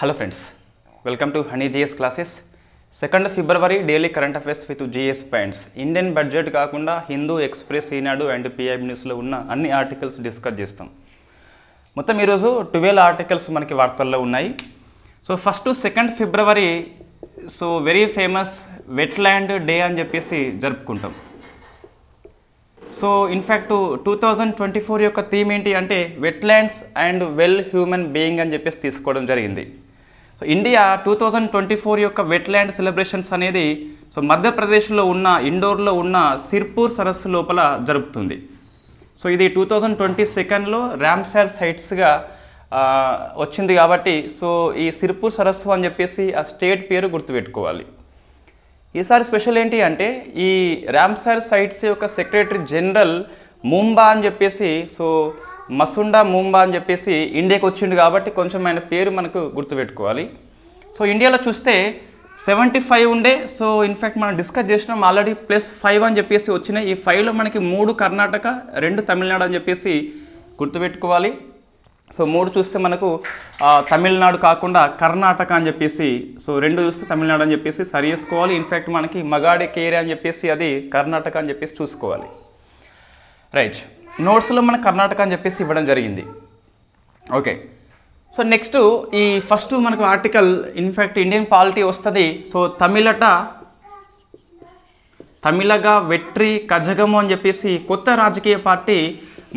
Hello friends, welcome to Honey GS classes. 2nd February daily current affairs with GS points. Indian budget కాకుండా Hindu express Eenadu and PIB న్యూస్లో ఉన్న అన్ని articles discuss చేస్తాం. మొత్తం ఈరోజు 12 articles మనకి వార్తల్లో ఉన్నాయి. So first 2nd February so very famous wetland day అని చెప్పేసి జరుపుకుంటాం. సో ఇన్ఫ్యాక్ట్ 2024 యొక్క థీమ్ ఏంటి అంటే wetlands and well human being అని చెప్పేసి తీసుకోవడం జరిగింది. సో ఇండియా 2024 యొక్క వెట్లాండ్ సెలబ్రేషన్స్ అనేది సో మధ్యప్రదేశ్లో ఉన్న ఇండోర్లో ఉన్న సిర్పూర్ సరస్సు లోపల జరుపుతుంది. సో ఇది 2022లో రామ్సార్ సైట్స్గా వచ్చింది కాబట్టి సో ఈ సిర్పూర్ సరస్సు అని చెప్పేసి ఆ స్టేట్ పేరు గుర్తుపెట్టుకోవాలి. ఈసారి స్పెషల్ ఏంటి అంటే ఈ రామ్సార్ సైట్స్ యొక్క సెక్రటరీ జనరల్ ముంబా అని చెప్పేసి సో మసుండా ముంబా అని చెప్పేసి ఇండియాకి వచ్చిండు కాబట్టి కొంచెం ఆయన పేరు మనకు గుర్తుపెట్టుకోవాలి. సో ఇండియాలో చూస్తే 75 ఉండే. సో ఇన్ఫ్యాక్ట్ మనం డిస్కస్ చేసినాం ఆల్రెడీ +5 అని చెప్పేసి వచ్చినాయి. ఈ 5లో మనకి 3 కర్ణాటక 2 తమిళనాడు అని చెప్పేసి గుర్తుపెట్టుకోవాలి. సో 3 చూస్తే మనకు తమిళనాడు కాకుండా కర్ణాటక అని చెప్పేసి సో 2 చూస్తే తమిళనాడు అని చెప్పేసి సరి చేసుకోవాలి. ఇన్ఫ్యాక్ట్ మనకి మగాడి కేరే అని చెప్పేసి అది కర్ణాటక అని చెప్పేసి చూసుకోవాలి. రైట్, నోట్స్లో మన కర్ణాటక అని చెప్పేసి ఇవ్వడం జరిగింది. ఓకే, సో నెక్స్ట్ ఈ ఫస్ట్ మనకు ఆర్టికల్ ఇన్ఫ్యాక్ట్ ఇండియన్ పాలిటీ వస్తుంది. సో తమిళగా వెట్రి కజగము అని చెప్పేసి కొత్త రాజకీయ పార్టీ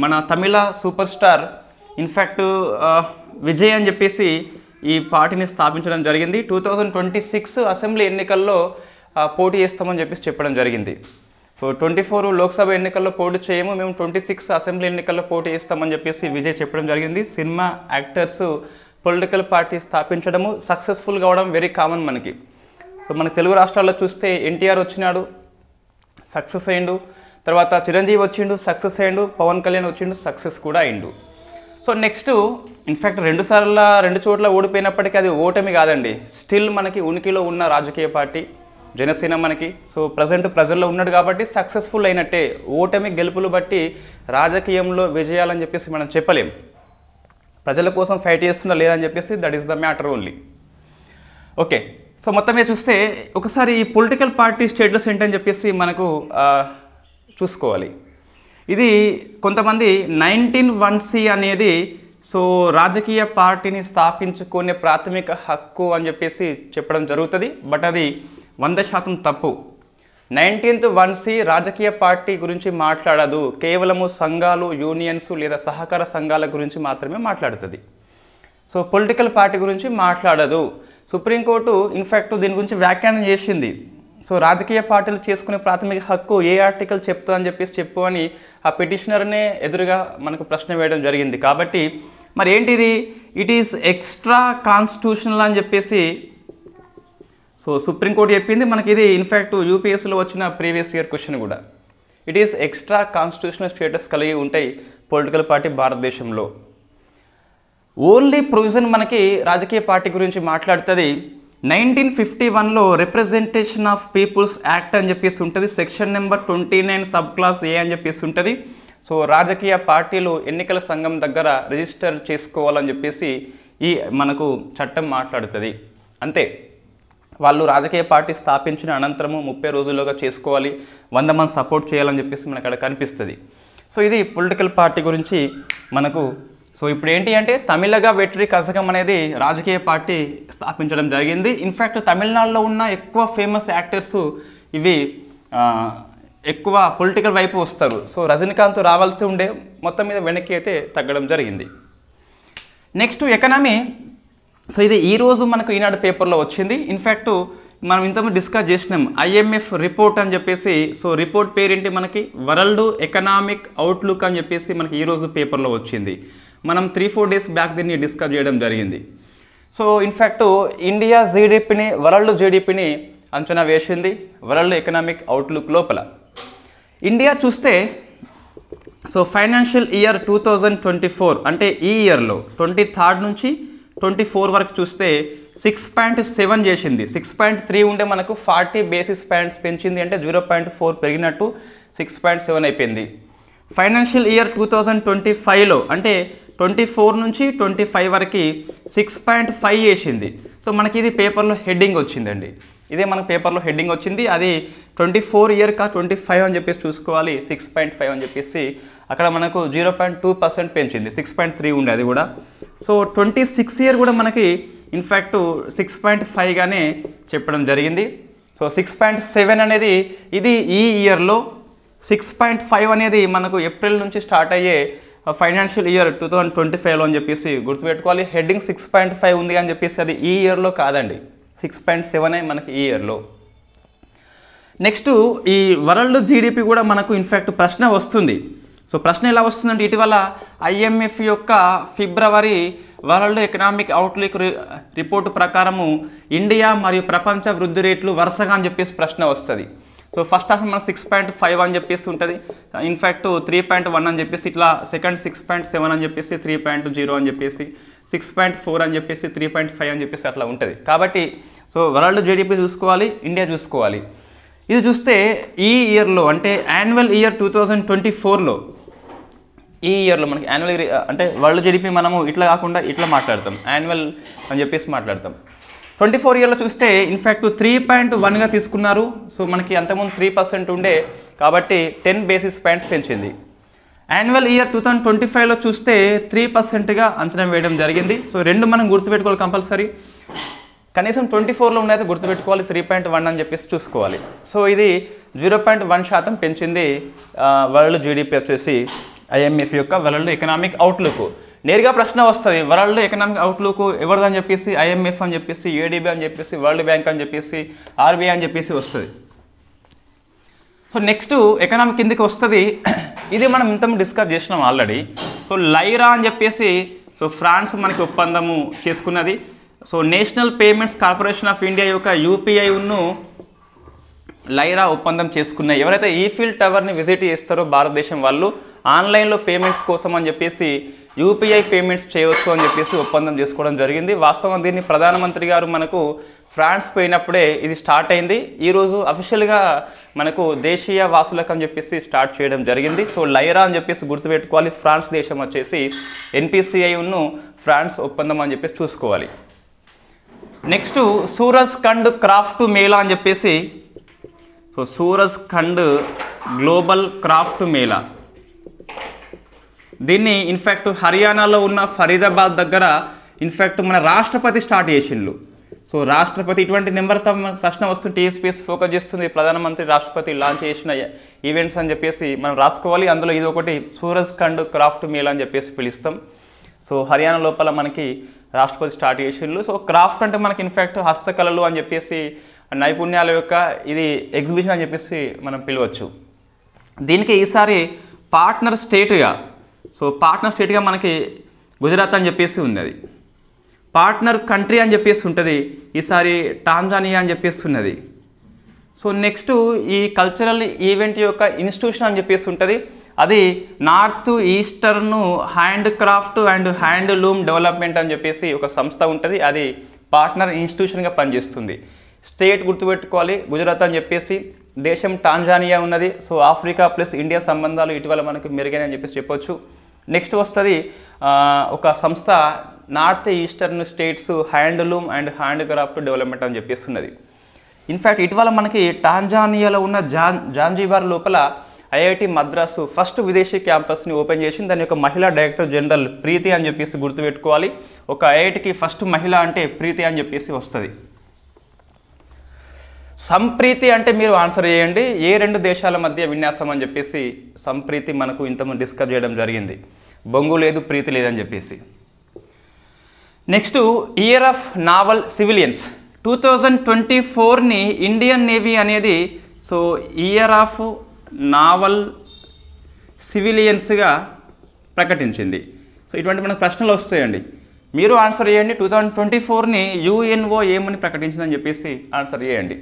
మన తమిళ సూపర్ స్టార్ ఇన్ఫ్యాక్ట్ విజయ్ అని చెప్పేసి ఈ పార్టీని స్థాపించడం జరిగింది. 2026 అసెంబ్లీ ఎన్నికల్లో పోటీ చేస్తామని చెప్పేసి చెప్పడం జరిగింది. సో 24 లోక్సభ ఎన్నికల్లో పోటీ చేయము, మేము 26 అసెంబ్లీ ఎన్నికల్లో పోటీ చేస్తామని చెప్పేసి విజయ్ చెప్పడం జరిగింది. సినిమా యాక్టర్స్ పొలిటికల్ పార్టీ స్థాపించడము సక్సెస్ఫుల్ కావడం వెరీ కామన్ మనకి. సో మన తెలుగు రాష్ట్రాల్లో చూస్తే ఎన్టీఆర్ వచ్చినాడు, సక్సెస్ అయ్యిండు. తర్వాత చిరంజీవి వచ్చిండు, సక్సెస్ అయ్యిండు. పవన్ కళ్యాణ్ వచ్చిండు, సక్సెస్ కూడా అయ్యిండు. సో నెక్స్ట్ ఇన్ఫ్యాక్ట్ 2 చోట్ల ఓడిపోయినప్పటికీ అది ఓటమి కాదండి, స్టిల్ మనకి ఉనికిలో ఉన్న రాజకీయ పార్టీ జనసేన మనకి. సో ప్రజెంట్ ప్రజల్లో ఉన్నాడు కాబట్టి సక్సెస్ఫుల్ అయినట్టే. ఓటమి గెలుపులు బట్టి రాజకీయంలో విజయాలని చెప్పేసి మనం చెప్పలేం. ప్రజల కోసం ఫైట్ చేస్తున్నా లేదని చెప్పేసి that is the matter only. Okay, so మొత్తం మీద చూస్తే ఒకసారి ఈ పొలిటికల్ పార్టీ స్టేటస్ ఏంటని చెప్పేసి మనకు చూసుకోవాలి. ఇది కొంతమంది 1901C అనేది సో రాజకీయ పార్టీని స్థాపించుకునే ప్రాథమిక హక్కు అని చెప్పేసి చెప్పడం జరుగుతుంది. బట్ అది 100% తప్పు. 1901C రాజకీయ పార్టీ గురించి మాట్లాడదు, కేవలము సంఘాలు, యూనియన్స్ లేదా సహకార సంఘాల గురించి మాత్రమే మాట్లాడుతుంది. సో పొలిటికల్ పార్టీ గురించి మాట్లాడదు. సుప్రీంకోర్టు ఇన్ఫ్యాక్ట్ దీని గురించి వ్యాఖ్యానం చేసింది. సో రాజకీయ పార్టీలు చేసుకునే ప్రాథమిక హక్కు ఏ ఆర్టికల్ చెప్తా అని చెప్పేసి చెప్పు అని ఆ పిటిషనర్నే ఎదురుగా మనకు ప్రశ్న వేయడం జరిగింది. కాబట్టి మరి ఏంటిది, ఇట్ ఈస్ ఎక్స్ట్రా కాన్స్టిట్యూషనల్ అని చెప్పేసి సో సుప్రీంకోర్టు చెప్పింది మనకి. ఇది ఇన్ఫ్యాక్ట్ యూపీఎస్సీలో వచ్చిన ప్రీవియస్ ఇయర్ క్వశ్చన్ కూడా. It is extra constitutional status కలిగి ఉంటాయి పొలిటికల్ పార్టీ భారతదేశంలో. ఓన్లీ ప్రొవిజన్ మనకి రాజకీయ పార్టీ గురించి మాట్లాడుతుంది. 1951లో రిప్రజెంటేషన్ ఆఫ్ పీపుల్స్ యాక్ట్ అని చెప్పేసి ఉంటుంది. సెక్షన్ నెంబర్ 29 సబ్ క్లాస్ ఏ అని చెప్పేసి ఉంటుంది. సో రాజకీయ పార్టీలు ఎన్నికల సంఘం దగ్గర రిజిస్టర్ చేసుకోవాలని చెప్పేసి ఈ మనకు చట్టం మాట్లాడుతుంది. అంతే, వాళ్ళు రాజకీయ పార్టీ స్థాపించిన అనంతరము 30 రోజుల్లోగా చేసుకోవాలి, 100 మంది సపోర్ట్ చేయాలని చెప్పేసి మనకు అక్కడ కనిపిస్తుంది. సో ఇది పొలిటికల్ పార్టీ గురించి మనకు. సో ఇప్పుడు ఏంటి అంటే తమిళగా వెట్రి కజగం అనేది రాజకీయ పార్టీ స్థాపించడం జరిగింది. ఇన్ఫ్యాక్ట్ తమిళనాడులో ఉన్న ఎక్కువ ఫేమస్ యాక్టర్స్ ఇవి ఎక్కువ పొలిటికల్ వైపు వస్తారు. సో రజనీకాంత్ రావాల్సి ఉండే, మొత్తం మీద వెనక్కి అయితే తగ్గడం జరిగింది. Next economy. సో ఇది ఈరోజు మనకు ఈనాడు పేపర్లో వచ్చింది. ఇన్ఫ్యాక్ట్ మనం ఇంతకుముందు డిస్కస్ చేసినాం IMF రిపోర్ట్ అని చెప్పేసి. సో రిపోర్ట్ పేరేంటి మనకి వరల్డ్ ఎకనామిక్ అవుట్లుక్ అని చెప్పేసి మనకి ఈరోజు పేపర్లో వచ్చింది. మనం 3-4 డేస్ బ్యాక్ దీన్ని డిస్కస్ చేయడం జరిగింది. సో ఇన్ఫ్యాక్ట్ ఇండియా జీడిపిని వరల్డ్ జీడిపిని అంచనా వేసింది వరల్డ్ ఎకనామిక్ అవుట్లుక్ లోపల. ఇండియా చూస్తే సో ఫైనాన్షియల్ ఇయర్ 2024 అంటే ఈ ఇయర్లో 23 నుంచి 24 వరకు చూస్తే 6.7 చేసింది. 6.3 ఉంటే మనకు 40 బేసిస్ పాయింట్స్ పెంచింది, అంటే 0.4 పెరిగినట్టు 6.7 అయిపోయింది. ఫైనాన్షియల్ ఇయర్ 2025లో అంటే 24 నుంచి 25 వరకు 6.5 చేసింది. సో మనకి ఇది పేపర్లో హెడ్డింగ్ వచ్చిందండి. ఇదే మనకు పేపర్లో హెడ్డింగ్ వచ్చింది. అది 24 ఇయర్ కా 25 అని చెప్పేసి చూసుకోవాలి. 6.5 అని చెప్పేసి అక్కడ మనకు 0.2% పెంచింది. 6.3 ఉండే అది కూడా. సో 26 ఇయర్ కూడా మనకి ఇన్ఫ్యాక్ట్ 6.5 గానే చెప్పడం జరిగింది. సో 6.7 అనేది ఇది ఈ ఇయర్లో, 6.5 అనేది మనకు ఏప్రిల్ నుంచి స్టార్ట్ అయ్యే ఫైనాన్షియల్ ఇయర్ 2025లో అని చెప్పేసి గుర్తుపెట్టుకోవాలి. హెడ్డింగ్ 6.5 ఉంది అని చెప్పేసి అది ఈ ఇయర్లో కాదండి, 6.7 మనకి ఈ ఇయర్లో. నెక్స్ట్ ఈ వరల్డ్ జీడిపి కూడా మనకు ఇన్ఫ్యాక్ట్ ప్రశ్న వస్తుంది. సో ప్రశ్న ఎలా వస్తుందంటే, ఇటీవల IMF యొక్క ఫిబ్రవరి వరల్డ్ ఎకనామిక్ అవుట్లుక్ రిపోర్టు ప్రకారము ఇండియా మరియు ప్రపంచ వృద్ధి రేట్లు వరుసగా అని చెప్పేసి ప్రశ్న వస్తుంది. సో ఫస్ట్ హాఫ్ మన 6.5 అని చెప్పేసి ఉంటుంది. ఇన్ఫ్యాక్ట్ 3.1 అని చెప్పేసి ఇట్లా, సెకండ్ 6.7 అని చెప్పేసి 3.0 అని చెప్పేసి 6.4 అని చెప్పేసి 3.5 అని చెప్పేసి అట్లా ఉంటుంది. కాబట్టి సో వరల్డ్ జీడిపి చూసుకోవాలి, ఇండియా చూసుకోవాలి. ఇది చూస్తే ఈ ఇయర్లో అంటే యాన్యువల్ ఇయర్ 2024లో, ఈ ఇయర్లో మనకి యాన్యువల్ ఇయర్ అంటే వరల్డ్ జీడిపి మనము ఇట్లా కాకుండా ఇట్లా మాట్లాడతాం, యాన్యువల్ అని చెప్పేసి మాట్లాడతాం. 24 ఇయర్లో చూస్తే ఇన్ఫ్యాక్ట్ 3.1గా తీసుకున్నారు. సో మనకి అంతకుముందు 3% ఉండే, కాబట్టి 10 బేసిస్ పాయింట్స్ పెంచింది. యాన్యువల్ ఇయర్ 2025లో చూస్తే 3%గా అంచనా వేయడం జరిగింది. సో రెండు మనం గుర్తుపెట్టుకోవాలి కంపల్సరీ. కనీసం 24లో ఉన్నదైతే గుర్తుపెట్టుకోవాలి, 3.1 అని చెప్పేసి చూసుకోవాలి. సో ఇది 0.1% పెంచింది వరల్డ్ జీడిపి వచ్చేసి IMF యొక్క వరల్డ్ ఎకనామిక్ అవుట్లుక్. నేరుగా ప్రశ్న వస్తుంది, వరల్డ్ ఎకనామిక్ అవుట్లుక్ ఎవరిదని చెప్పేసి IMF అని చెప్పేసి, ADB అని చెప్పేసి, వరల్డ్ బ్యాంక్ అని చెప్పేసి, RBI అని చెప్పేసి వస్తుంది. సో నెక్స్ట్ ఎకనామిక్ కిందకి వస్తుంది. ఇది మనం ఇంత డిస్కస్ చేసినాం ఆల్రెడీ. సో లైరా అని చెప్పేసి సో ఫ్రాన్స్ మనకి ఒప్పందము చేసుకున్నది. So national payments corporation of India యొక్క UPI ను లైరా ఒప్పందం చేసుకున్నాయి. ఎవరైతే ఈఫిల్ టవర్ని విజిట్ చేస్తారో భారతదేశం వాళ్ళు, ఆన్లైన్లో పేమెంట్స్ కోసం అని చెప్పేసి UPI పేమెంట్స్ చేయవచ్చు అని చెప్పేసి ఒప్పందం చేసుకోవడం జరిగింది. వాస్తవం దీన్ని ప్రధానమంత్రి గారు మనకు ఫ్రాన్స్ పోయినప్పుడే ఇది స్టార్ట్ అయింది. ఈరోజు అఫీషియల్గా మనకు దేశీయ వాసులకు అని చెప్పేసి స్టార్ట్ చేయడం జరిగింది. సో లైరా అని చెప్పేసి గుర్తుపెట్టుకోవాలి. ఫ్రాన్స్ దేశం వచ్చేసి NPCI ను ఫ్రాన్స్ ఒప్పందం అని చెప్పేసి చూసుకోవాలి. నెక్స్ట్ సూరజ్ ఖండ్ క్రాఫ్ట్ మేళా అని చెప్పేసి, so Suraj Khand global craft Mela, దీన్ని ఇన్ఫ్యాక్ట్ హర్యానాలో ఉన్న ఫరీదాబాద్ దగ్గర ఇన్ఫ్యాక్ట్ మన రాష్ట్రపతి స్టార్ట్ చేసిండ్రు. సో రాష్ట్రపతి, ఇటువంటి నెంబర్ ప్రశ్న వస్తుంది, TSPS ఫోకస్ చేస్తుంది, ప్రధానమంత్రి రాష్ట్రపతి లాంచ్ చేసిన ఈవెంట్స్ అని చెప్పేసి మనం రాసుకోవాలి. అందులో ఇది ఒకటి సూరజ్ ఖండ్ క్రాఫ్ట్ మేళా అని చెప్పేసి పిలుస్తాం. సో హర్యానా లోపల మనకి రాష్ట్రపతి స్టార్ట్ చేసిండ్రు. సో క్రాఫ్ట్ అంటే మనకి ఇన్ఫ్యాక్ట్ హస్తకళలు అని చెప్పేసి, నైపుణ్యాల యొక్క ఇది ఎగ్జిబిషన్ అని చెప్పేసి మనం పిలవచ్చు. దీనికి ఈసారి పార్ట్నర్ స్టేట్గా, సో పార్ట్నర్ స్టేట్గా మనకి గుజరాత్ అని చెప్పేసి ఉన్నది. పార్ట్నర్ కంట్రీ అని చెప్పేసి ఉంటుంది ఈసారి టాంజానియా అని చెప్పేసి ఉన్నది. సో నెక్స్ట్ ఈ కల్చరల్ ఈవెంట్ యొక్క ఇన్స్టిట్యూషన్ అని చెప్పేసి ఉంటుంది. అది north eastern hand craft and handloom development అని చెప్పేసి ఒక సంస్థ ఉంటుంది. అది పార్ట్నర్ ఇన్స్టిట్యూషన్గా పనిచేస్తుంది. స్టేట్ గుర్తుపెట్టుకోవాలి గుజరాత్ అని చెప్పేసి. దేశం టాంజానియా ఉన్నది. సో ఆఫ్రికా ప్లస్ ఇండియా సంబంధాలు ఇటీవల మనకు మెరుగైన అని చెప్పేసి చెప్పొచ్చు. నెక్స్ట్ వస్తుంది ఒక సంస్థ north eastern states handloom and hand craft development అని చెప్పేసి ఉన్నది. ఇన్ఫ్యాక్ట్ ఇటీవల మనకి టాంజానియాలో ఉన్న జాంజిబార్ లోపల IIT మద్రాసు ఫస్ట్ విదేశీ క్యాంపస్ని ఓపెన్ చేసింది. దాని యొక్క మహిళా డైరెక్టర్ జనరల్ ప్రీతి అని చెప్పేసి గుర్తుపెట్టుకోవాలి. ఒక IITకి ఫస్ట్ మహిళ అంటే ప్రీతి అని చెప్పేసి వస్తుంది. సంప్రీతి అంటే మీరు ఆన్సర్ చేయండి, ఏ రెండు దేశాల మధ్య విన్యాసం అని చెప్పేసి సంప్రీతి మనకు ఇంతకుముందు డిస్కస్ చేయడం జరిగింది. బొంగు లేదు, ప్రీతి లేదని చెప్పేసి. Next year of naval civilians 2024ని ఇండియన్ నేవీ అనేది సో ఇయర్ ఆఫ్ నావల్ సివిలియన్స్గా ప్రకటించింది. సో ఇటువంటి మనకు ప్రశ్నలు వస్తాయండి, మీరు ఆన్సర్ చేయండి. 2024ని UNO ఏమని ప్రకటించిందని చెప్పేసి ఆన్సర్ చేయండి.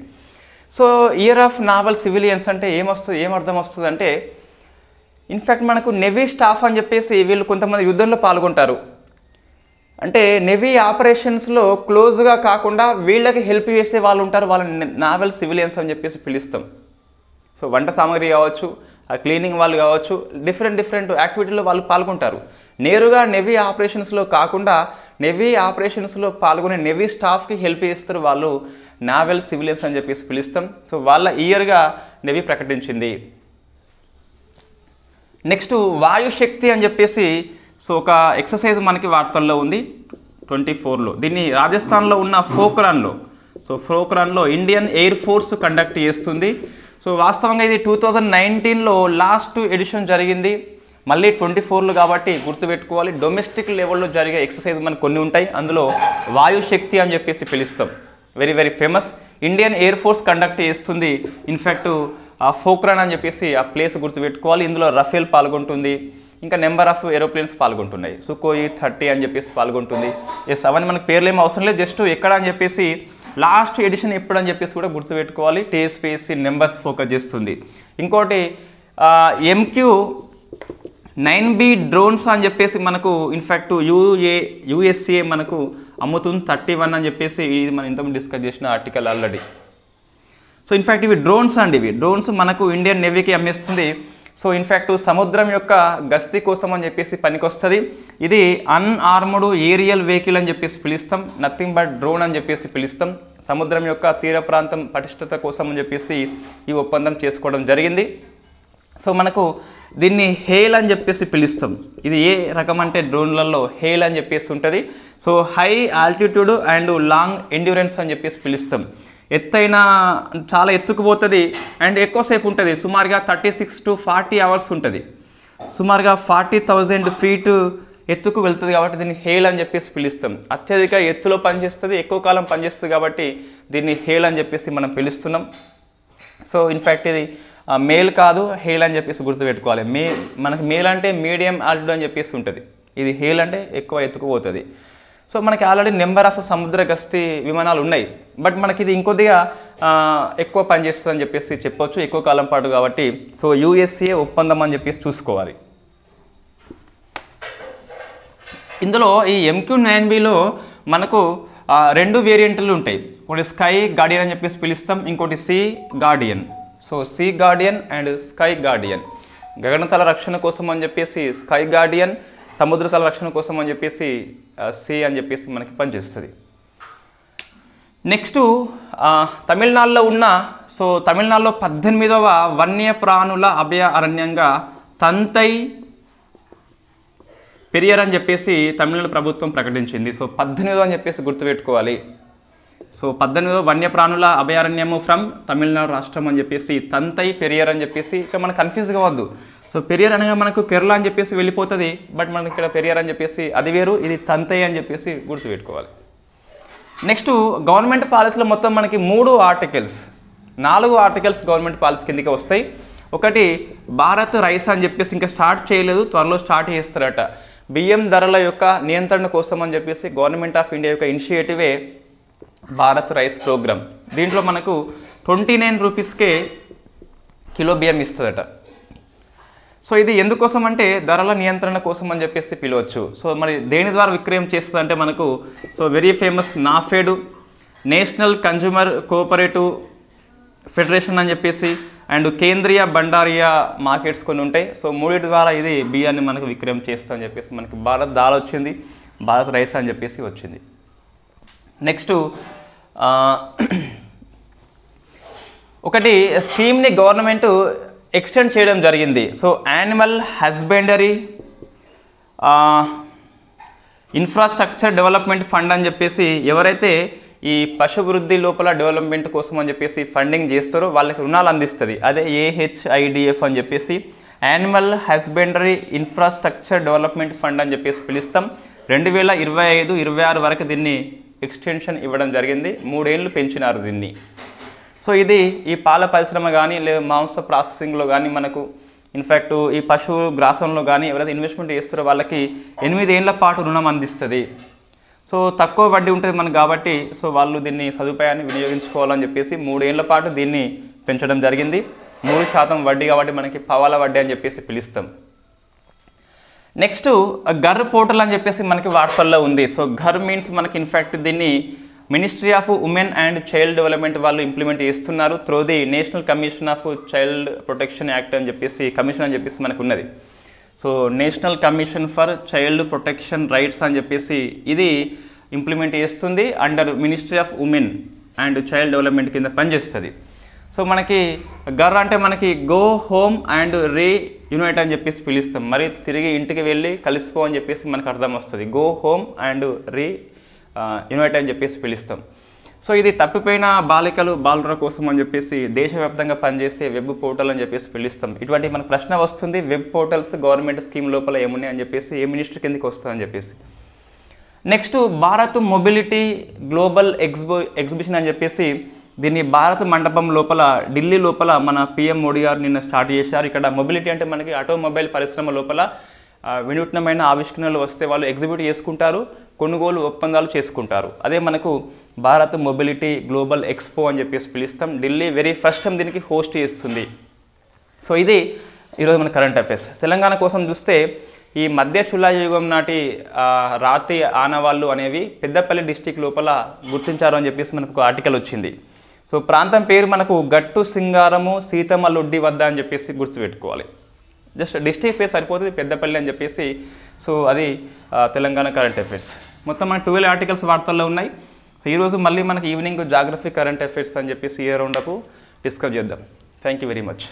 So year of naval civilians అంటే ఏమొస్తుంది, ఏమర్థం వస్తుంది అంటే ఇన్ఫ్యాక్ట్ మనకు నెవీ స్టాఫ్ అని చెప్పేసి వీళ్ళు కొంతమంది యుద్ధంలో పాల్గొంటారు. అంటే నెవీ ఆపరేషన్స్లో క్లోజ్గా కాకుండా వీళ్ళకి హెల్ప్ చేసే వాళ్ళు ఉంటారు, వాళ్ళని నావల్ సివిలియన్స్ అని చెప్పేసి పిలుస్తాం. సో వంట సామాగ్రి కావచ్చు, క్లీనింగ్ వాళ్ళు కావచ్చు, డిఫరెంట్ యాక్టివిటీలో వాళ్ళు పాల్గొంటారు. నేరుగా నెవీ ఆపరేషన్స్లో కాకుండా నెవీ ఆపరేషన్స్లో పాల్గొనే నెవీ స్టాఫ్కి హెల్ప్ చేస్తారు వాళ్ళు నావల్ సివిలియన్స్ అని చెప్పేసి పిలుస్తాం. సో వాళ్ళ ఇయర్గా నెవీ ప్రకటించింది. నెక్స్ట్ వాయుశక్తి అని చెప్పేసి సో ఒక ఎక్సర్సైజ్ మనకి వార్తల్లో ఉంది 24లో. దీన్ని రాజస్థాన్లో ఉన్న పోఖ్రాన్లో ఇండియన్ ఎయిర్ ఫోర్స్ కండక్ట్ చేస్తుంది. సో వాస్తవంగా ఇది 2019లో లాస్ట్ ఎడిషన్ జరిగింది, మళ్ళీ 24లో కాబట్టి గుర్తుపెట్టుకోవాలి. డొమెస్టిక్ లెవెల్లో జరిగే ఎక్సర్సైజ్ మనకు కొన్ని ఉంటాయి, అందులో వాయుశక్తి అని చెప్పేసి పిలుస్తాం. Very very famous. Indian air force conduct చేస్తుంది. ఇన్ఫ్యాక్ట్ పోఖ్రాన్ అని చెప్పేసి ఆ ప్లేస్ గుర్తుపెట్టుకోవాలి. ఇందులో రఫేల్ పాల్గొంటుంది, ఇంకా నెంబర్ ఆఫ్ ఏరోప్లేన్స్ పాల్గొంటున్నాయి. సుఖోయి 30 అని చెప్పేసి పాల్గొంటుంది. ఎస్, అవన్నీ మనకు పేర్లు ఏమీ అవసరం లేదు, జస్ట్ ఎక్కడ అని చెప్పేసి లాస్ట్ ఎడిషన్ ఎప్పుడు అని చెప్పేసి కూడా గుర్తుపెట్టుకోవాలి. టీఎస్పీఎస్సీ నెంబర్స్ ఫోకస్ చేస్తుంది. ఇంకోటి MQ-9B డ్రోన్స్ అని చెప్పేసి మనకు ఇన్ఫ్యాక్ట్ USA మనకు అమ్ముతుంది 31 అని చెప్పేసి, ఇది మనం ఇంతకుముందు డిస్కస్ చేసిన ఆర్టికల్ ఆల్రెడీ. సో ఇన్ఫ్యాక్ట్ ఇవి డ్రోన్స్ అండి, ఇవి డ్రోన్స్ మనకు ఇండియన్ నేవీకి అమ్మేస్తుంది. సో ఇన్ఫ్యాక్ట్ సముద్రం యొక్క గస్తీ కోసం అని చెప్పేసి పనికొస్తుంది. ఇది అన్ఆర్మ్డ్ ఏరియల్ వెహికల్ అని చెప్పేసి పిలుస్తాం, నథింగ్ బట్ డ్రోన్ అని చెప్పేసి పిలుస్తాం. సముద్రం యొక్క తీర ప్రాంతం పటిష్టత కోసం అని చెప్పేసి ఈ ఒప్పందం చేసుకోవడం జరిగింది. సో మనకు దీన్ని హేల్ అని చెప్పేసి పిలుస్తాం. ఇది ఏ రకం అంటే డ్రోన్లలో హేల్ అని చెప్పేసి ఉంటుంది. So high altitude and long endurance అని చెప్పేసి పిలుస్తాం. ఎత్తైన చాలా ఎత్తుకుపోతుంది అండ్ ఎక్కువసేపు ఉంటుంది, సుమారుగా 36 to 40 hours ఉంటుంది, సుమారుగా 40,000 feet ఎత్తుకు వెళ్తుంది కాబట్టి దీన్ని హేల్ అని చెప్పేసి పిలుస్తాం. అత్యధిక ఎత్తులో పనిచేస్తుంది, ఎక్కువ కాలం పనిచేస్తుంది కాబట్టి దీన్ని హేల్ అని చెప్పేసి మనం పిలుస్తున్నాం. సో ఇన్ఫ్యాక్ట్ ఇది మేల్ కాదు, హేల్ అని చెప్పేసి గుర్తుపెట్టుకోవాలి. మనకి మేల్ అంటే మీడియం ఆల్టిట్యూడ్ అని చెప్పేసి ఉంటుంది, ఇది హేల్ అంటే ఎక్కువ ఎత్తుకుపోతుంది. సో మనకి ఆల్రెడీ నెంబర్ ఆఫ్ సముద్ర గస్తీ విమానాలు ఉన్నాయి, బట్ మనకి ఇది ఇంకొద్దిగా ఎక్కువ పనిచేస్తుంది అని చెప్పేసి చెప్పొచ్చు, ఎక్కువ కాలం పాటు కాబట్టి. సో USA ఒప్పందం అని చెప్పేసి చూసుకోవాలి. ఇందులో ఈ MQ-9Bలో మనకు 2 వేరియంట్లు ఉంటాయి. ఒకటి స్కై గార్డియన్ అని చెప్పేసి పిలుస్తాం, ఇంకోటి sea guardian. So sea guardian and sky guardian, గగనతల రక్షణ కోసం అని చెప్పేసి స్కై గార్డియన్, సముద్ర తల రక్షణ కోసం అని చెప్పేసి సీ అని చెప్పేసి మనకి పనిచేస్తుంది. నెక్స్ట్ తమిళనాడులో ఉన్న తమిళనాడులో 18వ వన్యప్రాణుల అభయారణ్యంగా తంతై పెరియర్ అని చెప్పేసి తమిళనాడు ప్రభుత్వం ప్రకటించింది. సో 18వ అని చెప్పేసి గుర్తుపెట్టుకోవాలి. సో 18వ వన్యప్రాణుల అభయారణ్యము ఫ్రమ్ తమిళనాడు రాష్ట్రం అని చెప్పేసి తంతై పెరియర్ అని చెప్పేసి, ఇక్కడ మనకు కన్ఫ్యూజ్ కావద్దు. సో పెరియర్ అనగా మనకు కేరళ అని చెప్పేసి వెళ్ళిపోతుంది, బట్ మనకి ఇక్కడ పెరియర్ అని చెప్పేసి అది వేరు, ఇది తంతై అని చెప్పేసి గుర్తుపెట్టుకోవాలి. నెక్స్ట్ గవర్నమెంట్ పాలసీలో మొత్తం మనకి 4 ఆర్టికల్స్ గవర్నమెంట్ పాలసీ కిందకి వస్తాయి. ఒకటి భారత్ రైస్ అని చెప్పేసి ఇంకా స్టార్ట్ చేయలేదు, త్వరలో స్టార్ట్ చేస్తారట. బియ్యం ధరల యొక్క నియంత్రణ కోసం అని చెప్పేసి గవర్నమెంట్ ఆఫ్ ఇండియా యొక్క ఇనిషియేటివే భారత్ రైస్ ప్రోగ్రామ్. దీంట్లో మనకు 29 రూపీస్కే కిలో బియ్యం ఇస్తుందట. సో ఇది ఎందుకోసం అంటే ధరల నియంత్రణ కోసం అని చెప్పేసి పిలవచ్చు. సో మరి దేని ద్వారా విక్రయం చేస్తుందంటే మనకు very famous NAFED, national consumer cooperative federation అని చెప్పేసి అండ్ కేంద్రీయ బండారియా మార్కెట్స్ కొన్ని ఉంటాయి. సో మూడింటి ద్వారా ఇది బియ్యాన్ని మనకు విక్రయం చేస్తా అని చెప్పేసి మనకి భారత్ దాల్ వచ్చింది, భారత్ రైస్ అని చెప్పేసి వచ్చింది. నెక్స్ట్ ఒకటి స్కీమ్ని గవర్నమెంట్ ఎక్స్టెండ్ చేయడం జరిగింది. So animal husbandry infrastructure development fund అని చెప్పేసి ఎవరైతే ఈ పశువృద్ధి లోపల డెవలప్మెంట్ కోసం అని చెప్పేసి ఫండింగ్ చేస్తారో వాళ్ళకి రుణాలు అందిస్తుంది. అదే AHIDF అని చెప్పేసి animal husbandry infrastructure development fund అని చెప్పేసి పిలుస్తాం. 2025-26 వరకు దీన్ని ఎక్స్టెన్షన్ ఇవ్వడం జరిగింది, 3 ఏళ్ళు పెంచినారు దీన్ని. సో ఇది ఈ పాల పరిశ్రమ కానీ లేదా మాంస ప్రాసెసింగ్లో కానీ మనకు ఇన్ఫ్యాక్ట్ ఈ పశువు గ్రాసంలో కానీ ఎవరైతే ఇన్వెస్ట్మెంట్ చేస్తారో వాళ్ళకి 8 ఏళ్ల పాటు రుణం అందిస్తుంది. సో తక్కువ వడ్డీ ఉంటుంది మనకు కాబట్టి సో వాళ్ళు దీన్ని సదుపాయాన్ని వినియోగించుకోవాలని చెప్పేసి 3 ఏళ్ల పాటు దీన్ని పెంచడం జరిగింది. 3% వడ్డీ కాబట్టి మనకి పవాల వడ్డీ అని చెప్పేసి పిలుస్తాం. నెక్స్ట్ ఘర్ పోర్టల్ అని చెప్పేసి మనకి వార్తల్లో ఉంది. సో ఘర్ మీన్స్ మనకి ఇన్ఫ్యాక్ట్ దీన్ని ministry of women and child development వాళ్ళు ఇంప్లిమెంట్ చేస్తున్నారు through the national commission of child protection act అని చెప్పేసి కమిషన్ అని చెప్పేసి మనకు ఉన్నది. So national commission for child protection rights అని చెప్పేసి ఇది ఇంప్లిమెంట్ చేస్తుంది, under ministry of women and child development కింద పనిచేస్తుంది. సో మనకి గర్ అంటే మనకి గో హోమ్ అండ్ రీయునైట్ అని చెప్పేసి పిలుస్తాం, మరి తిరిగి ఇంటికి వెళ్ళి కలిసిపో అని చెప్పేసి మనకు అర్థం వస్తుంది. గో హోమ్ అండ్ రీయునైట్ అని చెప్పేసి పిలుస్తాం. సో ఇది తప్పిపోయిన బాలికలు బాలుర కోసం అని చెప్పేసి దేశవ్యాప్తంగా పనిచేసే వెబ్ పోర్టల్ అని చెప్పేసి పిలుస్తాం. ఇటువంటి మనకు ప్రశ్న వస్తుంది, వెబ్ పోర్టల్స్ గవర్నమెంట్ స్కీమ్ లోపల ఏమున్నాయి అని చెప్పేసి, ఏ మినిస్టర్ కిందకి వస్తుందని చెప్పేసి. Next Bharat mobility global exhibition అని చెప్పేసి, దీన్ని భారత్ మండపం లోపల ఢిల్లీ లోపల మన పిఎం మోడీ గారు నిన్న స్టార్ట్ చేశారు. ఇక్కడ మొబిలిటీ అంటే మనకి ఆటోమొబైల్ పరిశ్రమ లోపల వినూత్నమైన ఆవిష్కరణలు వస్తే వాళ్ళు ఎగ్జిబిట్ చేసుకుంటారు, కొనుగోలు ఒప్పందాలు చేసుకుంటారు. అదే మనకు భారత్ మొబిలిటీ గ్లోబల్ ఎక్స్పో అని చెప్పేసి పిలుస్తాం. ఢిల్లీ వెరీ ఫస్ట్ టైం దీనికి హోస్ట్ చేస్తుంది. సో ఇది ఈరోజు మన కరెంట్ అఫైర్స్. తెలంగాణ కోసం చూస్తే ఈ మధ్య శిలాయుగం నాటి రాతి ఆనవాళ్ళు అనేవి పెద్దపల్లి డిస్టిక్ లోపల గుర్తించారు అని చెప్పేసి మనకు ఒక ఆర్టికల్ వచ్చింది. సో ప్రాంతం పేరు మనకు గట్టు సింగారము సీతమ్మ లొడ్డి వద్ద అని చెప్పేసి గుర్తుపెట్టుకోవాలి. జస్ట్ డిస్ట్రిక్ట్ పేరు సరిపోతుంది, పెద్దపల్లి అని చెప్పేసి. సో అది తెలంగాణ కరెంట్ అఫైర్స్. మొత్తం మనకి 12 ఆర్టికల్స్ వార్తల్లో ఉన్నాయి. సో ఈరోజు మళ్ళీ మనకి ఈవినింగ్ జాగ్రఫీ కరెంట్ అఫైర్స్ అని చెప్పేసి ఏ రౌండప్ డిస్కస్ చేద్దాం. Thank you very much.